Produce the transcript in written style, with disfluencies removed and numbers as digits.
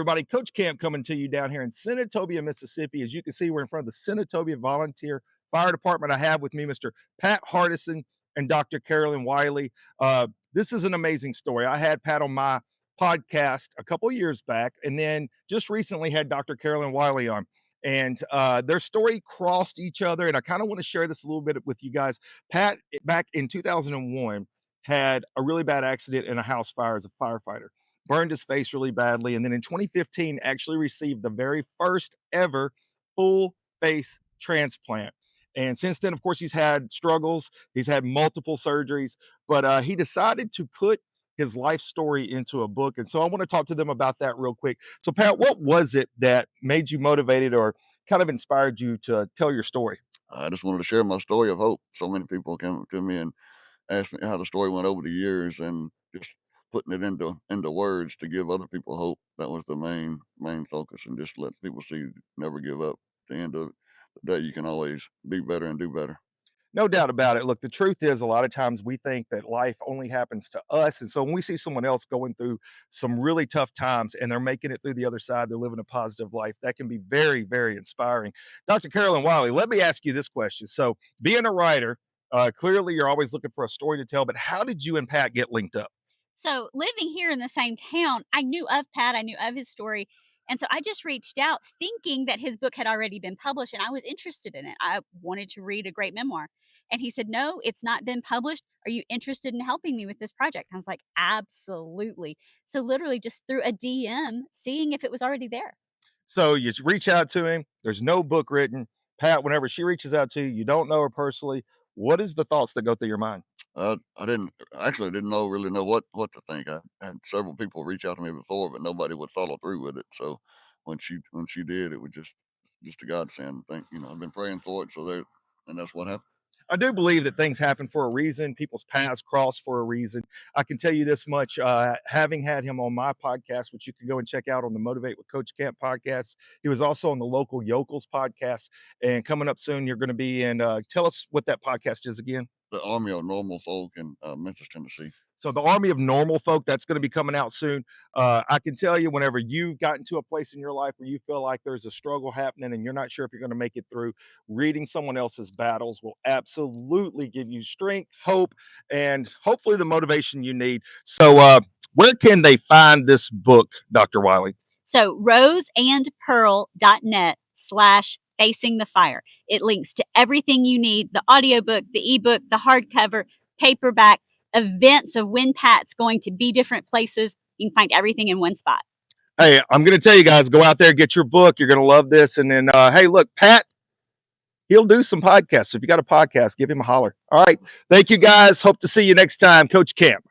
everybody. Coach Camp coming to you down here in Senatobia, Mississippi. As you can see, we're in front of the Senatobia Volunteer Fire Department. I have with me Mr. Pat Hardison and Dr. Carolyn Wiley. This is an amazing story. I had Pat on my podcast a couple years back, and then just recently had Dr. Carolyn Wiley on. And their story crossed each other, and I kind of want to share this a little bit with you guys. Pat, back in 2001, had a really bad accident in a house fire as a firefighter, burned his face really badly, and then in 2015 actually received the very first ever full face transplant. And since then, of course, he's had struggles, he's had multiple surgeries, but he decided to put his life story into a book. And so I want to talk to them about that real quick. So Pat, what was it that made you motivated or kind of inspired you to tell your story? I just wanted to share my story of hope. So many people come to me and ask me how the story went over the years, and just putting it into words to give other people hope. That was the main focus, and just let people see, never give up. At the end of the day, you can always be better and do better. No doubt about it. Look, the truth is a lot of times we think that life only happens to us. And so when we see someone else going through some really tough times and they're making it through the other side, they're living a positive life, that can be very, very inspiring. Dr. Carolyn Wiley, let me ask you this question. So being a writer, clearly you're always looking for a story to tell, but how did you and Pat get linked up? So, living here in the same town, I knew of Pat, I knew of his story. And so I just reached out thinking that his book had already been published and I was interested in it. I wanted to read a great memoir. And he said, "No, it's not been published. Are you interested in helping me with this project?" I was like, "Absolutely." So, literally, just through a DM, seeing if it was already there. So you reach out to him. There's no book written. Pat, whenever she reaches out to you, you don't know her personally. What is the thoughts that go through your mind? I didn't really know what to think. I had several people reach out to me before, but nobody would follow through with it. So when she did, it was just a godsend. I've been praying for it, and that's what happened. I do believe that things happen for a reason. People's paths cross for a reason. I can tell you this much, having had him on my podcast, which you can go and check out on the Motivate with Coach Camp podcast. He was also on the Local Yokels podcast. And coming up soon, you're going to be in, tell us what that podcast is again. The Army of Normal Folk in Memphis, Tennessee. So the Army of Normal Folk, that's going to be coming out soon. I can tell you, whenever you've gotten to a place in your life where you feel like there's a struggle happening and you're not sure if you're going to make it through, reading someone else's battles will absolutely give you strength, hope, and hopefully the motivation you need. So where can they find this book, Dr. Wiley? So roseandpearl.net/facing the fire. It links to everything you need: the audiobook, the ebook, the hardcover, paperback, events of when Pat's going to be different places. You can find everything in one spot. Hey, I'm going to tell you guys, go out there, get your book. You're going to love this. And then, hey, look, Pat, he'll do some podcasts. So if you got a podcast, give him a holler. All right. Thank you, guys. Hope to see you next time. Coach Camp.